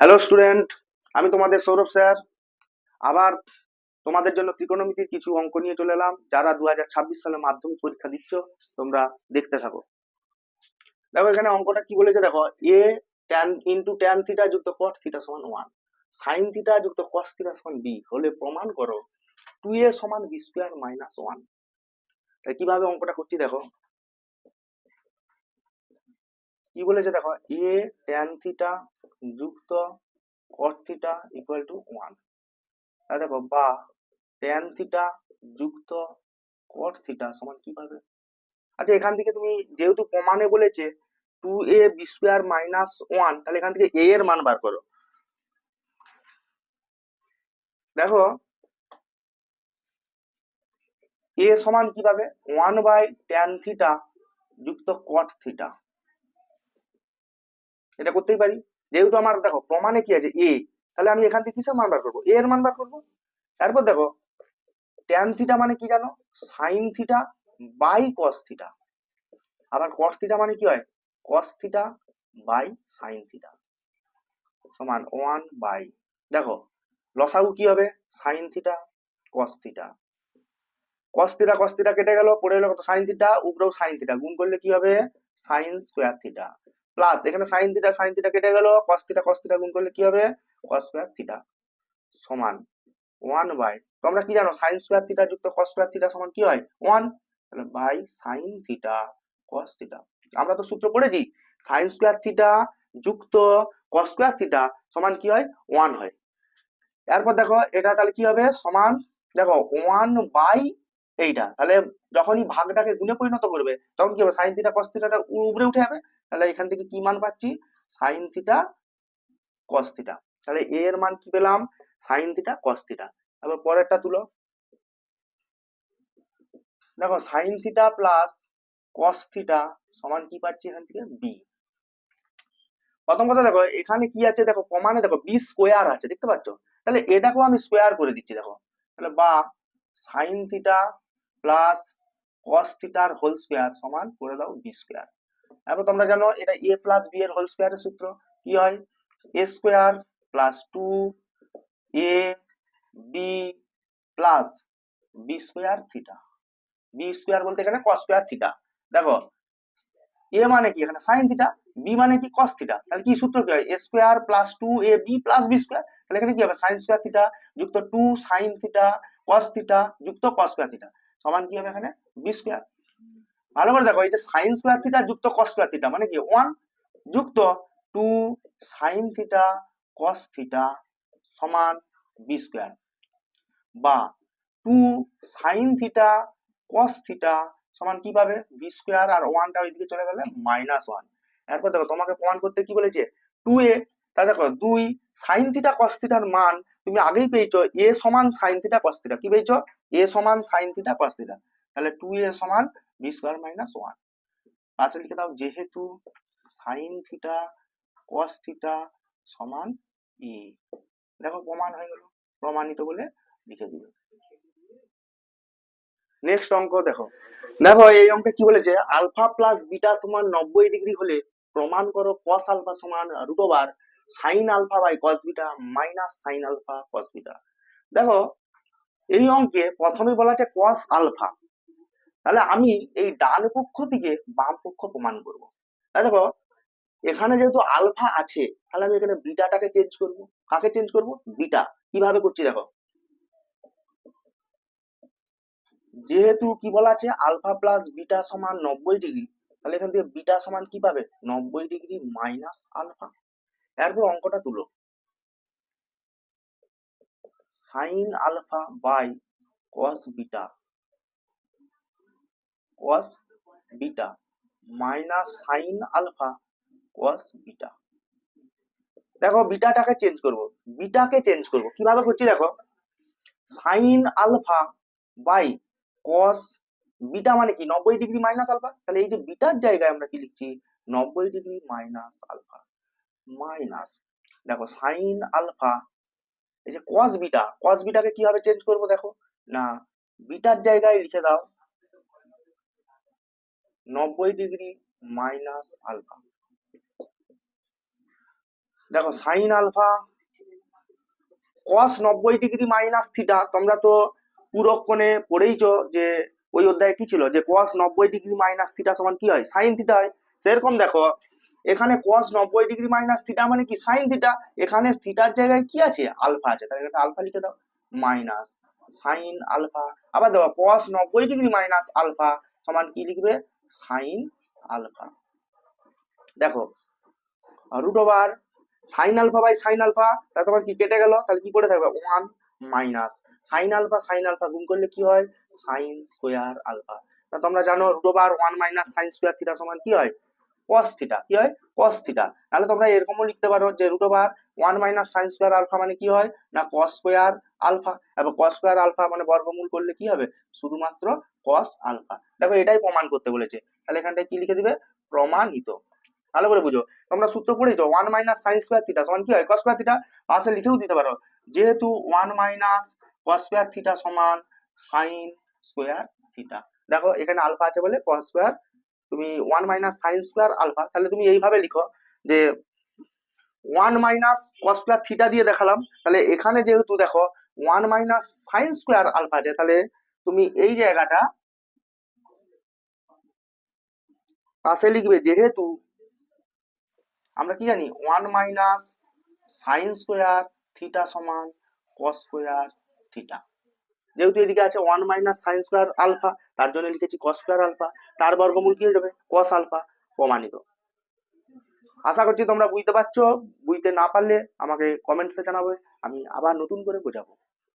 Hello student, আমি তোমাদের Sourav sir. আবার তোমাদের জন্য ত্রিকোণমিতির কিছু অঙ্ক নিয়ে চলে এলাম। যারা 2026 সালে মাধ্যমিক পরীক্ষা দিচ্ছ, তোমরা দেখতে থাকো। দেখো এখানে অঙ্কটা কি বলেছে, দেখো এ ট্যান থিটা যুক্ত কট থিটা সমান 1, সাইন থিটা যুক্ত কস থিটা সমান বি হলে প্রমাণ করো 2a সমান বি স্কোয়ার মাইনাস 1। তাই কিভাবে অঙ্কটা করছি দেখো। কি বলেছে দেখো, এ ট্যান থিটা যুক্ত কট থিটা ইকুয়াল টু 1। তাহলে দেখো বা ট্যান থিটা যুক্ত কট থিটা সমান কি পাবে। আচ্ছা, এখান থেকে তুমি যেহেতু প্রমাণে বলেছে 2a বি স্কোয়ার মাইনাস 1, তাহলে এখান থেকে a এর মান বার করো। দেখো a সমান কি পাবে, 1/tan থিটা যুক্ত কট থিটা। এটা করতেই পারি, যেহেতু আমার দেখো প্রমাণে কি আছে a, তাহলে আমি এখান থেকে কিসের মান বার করবো, a এর মান বার করবো। তারপর দেখো ট্যান থিটা মানে কি জানো, sine theta by cos theta. আবার কস থিটা মানে কি হয়, cos theta by sine theta সমান 1 বাই, দেখো লসাগু কি হবে, sine theta cos theta. Cos theta কেটে গেল, পড়ে গেল কত, সাইন থিটা, উপরেও সাইন থিটা, গুণ করলে কি হবে সাইন স্কোয়ার থিটা। প্লাস এখানে সাইন থিটা কেটে গেল, কস থিটা গুণ করলে কি হবে কস স্কোয়ার থিটা সমান 1 বাই, তোমরা কি জানো সাইন স্কোয়ার থিটা যুক্ত কস স্কোয়ার থিটা সমান কি হয় 1, তাহলে by sine theta cos theta. আমরা তো সূত্র পড়েছি, সাইন স্কোয়ার থিটা যুক্ত কস স্কোয়ার থিটা সমান কি হয় 1 হয়। এরপর দেখো এটা তাহলে কি হবে সমান, দেখো 1 বাই এইটা, তাহলে যখনই ভাগটাকে গুণে পরিণত করবে তখন কি হবে, সাইন থিটা কস থিটাটা উপরে উঠে যাবে। তাহলে এখান থেকে কি মান পাচ্ছি, সাইন থিটা কস থিটা। তাহলে a এর মান কি পেলাম, সাইন থিটা কস থিটা। তারপর পরেরটা তুলো, দেখো sine theta plus cos theta সমান কি পাচ্ছি এখান থেকে বি। প্রথম কথা দেখো এখানে কি আছে, দেখো প্রমাণে দেখো বি স্কোয়ার আছে, দেখতে পাচ্ছ, তাহলে এটাকেও আমি স্কোয়ার করে দিচ্ছি। দেখো তাহলে বা সাইন থিটা প্লাস কস থিটার হোল স্কোয়ার সমান করে দাও বি স্কোয়ার। তারপর তোমরা জানো এটা এ প্লাস বি এর হোল স্কোয়ারের সূত্র কি হয়, A square plus 2 A B plus B square theta. B square বলতে এখানে কস স্কোয়ার থিটা। দেখো এ মানে কি এখানে সাইন থিটা, বি মানে কি কস থিটা, তাহলে কি সূত্র কি হয়, A square plus 2 A B plus B square. তাহলে এখানে কি হবে, সাইন স্কোয়ার থিটা যুক্ত 2 সাইন থিটা কস থিটা যুক্ত কস স্কোয়ার থিটা সমান কি হবে এখানে বি স্কোয়ার। ভালো করে দেখো, এই যে সাইন স্কোয়ার থিটা যুক্ত কস স্কোয়ার থিটা মানে কি 1 যুক্ত 2 সাইন থিটা কস থিটা সমান বি স্কোয়ার, বা 2 সাইন থিটা কস থিটা সমান কি পাবে বি স্কোয়ার, আর ওয়ানটা ওইদিকে চলে গেলে -1। এরপর দেখো তোমাকে প্রমাণ করতে কি বলেছে 2a, তা দেখো 2 সাইন থিটা কস থিটার মান তুমি আগেই পেয়েছো, a সমান সাইন থিটা কস থিটা, কি পেয়েছো a সমান সাইন থিটা কস থিটা, তাহলে 2a সমান বি স্কোয়ার মাইনাস 1। পাশে লিখে দাও যেহেতু সাইন থিটা কস থিটা সমান এ। দেখো প্রমাণ হয়ে গেল, প্রমাণিত বলে লিখে দিবে। নেক্সট অঙ্ক দেখো, দেখো এই অঙ্কে কি বলেছে, আলফা প্লাস বিটা সমান 90 ডিগ্রি হলে প্রমাণ করো কস আলফা সমান root over sine alpha by cos beta minus sine alpha cos beta. দেখো এই অঙ্কে প্রথমে বলা আছে কস আলফা, তাহলে আমি এই ডান পক্ষ থেকে বাম পক্ষ প্রমাণ করব। তাহলে দেখো এখানে যেহেতু আলফা আছে, তাহলে আমি এখানে বিটাটাকে চেঞ্জ করব। কাকে চেঞ্জ করব, বিটা। কিভাবে করছি দেখো, যেহেতু কি বলা আছে আলফা প্লাস বিটা সমান 90 ডিগ্রি, তাহলে এখান থেকে বিটা সমান কি পাবে 90 ডিগ্রি মাইনাস আলফা। এরপর অঙ্কটা তুলো, sine alpha by cos beta, cos beta minus sine alpha cos beta. দেখো বিটাটাকে চেঞ্জ করব, বিটাকে চেঞ্জ করব কিভাবে করছি দেখো, sine alpha by cos beta মানে কি 90 ডিগ্রি মাইনাস আলফা, তাহলে এই যে বিটার জায়গায় আমরা কি লিখছি 90 ডিগ্রি মাইনাস আলফা মাইনাস, দেখো সাইন আলফা, এই যে কস বিটাকে কিভাবে চেঞ্জ করব দেখো, না বিটার জায়গায় লিখে দাও 90 ডিগ্রি মাইনাস আলফা। দেখো sine alpha cos 90 degree minus theta, তোমরা তো পুরো কোণে পড়েইছো যে ওই অধ্যায়ে কি ছিল যে কস 90 ডিগ্রি মাইনাস থিটা সমান কি হয়, সাইন থিটা হয়। সেরকম দেখো এখানে কস 90 ডিগ্রি মাইনাস থিটা মানে কি সাইন থিটা, এখানে থিটার জায়গায় কি আছে আলফা আছে, তাহলে এটা আলফা লিখে দাও মাইনাস সাইন আলফা। আবার দেখো কস 90 ডিগ্রি মাইনাস আলফা সমান কি লিখবে সাইন আলফা। দেখো root over sine alpha by sine alpha, তা তোমার কি কেটে গেল, তাহলে কি পড়ে থাকবে ওয়ান মাইনাস সাইন আলফা গুণ করলে কি হয় সাইন স্কোয়ার আলফা। তা তোমরা জানো root over one minus sine square theta সমান কি হয় কস থিটা, কি হয় কস থিটা। তাহলে তোমরা এরকমও লিখতে পারো যে root over one minus sine square alpha মানে কি হয় না কস স্কোয়ার আলফা, এবং কস স্কোয়ার আলফা মানে বর্গমূল করলে কি হবে শুধুমাত্র কস আলফা। দেখো এটাই প্রমাণ করতে বলেছে, তাহলে এখানটায় কি লিখে দিবে প্রমাণিত। ভালো করে বুঝো, তোমরা সূত্র পড়েছো one minus sine square theta সমান কি হয় কস স্কোয়ার থিটা, পাশে লিখেও দিতে পারো যেহেতু one minus cos square theta সমান সাইন স্কোয়ার থিটা। দেখো এখানে আলফা আছে বলে কস স্কোয়ার, তুমি one minus sine square alpha, তাহলে তুমি এইভাবে লিখো যে one minus cos square theta দিয়ে দেখালাম, তাহলে এখানে যেহেতু দেখো one minus sine square alpha আছে, তাহলে তুমি এই জায়গাটা পাশে লিখবে যেহেতু আমরা কি জানি one minus sine square theta সমান কস স্কোয়ার থিটা, যেহেতু এদিকে আছে one minus sine square alpha তার জন্য লিখেছি কস স্কোয়ার আলফা, তার বর্গমূল কি হয়ে যাবে কস আলফা, প্রমাণিত। আশা করছি তোমরা বুঝতে পারছো, বুঝতে না পারলে আমাকে কমেন্টসে জানাবে, আমি আবার নতুন করে বোঝাবো।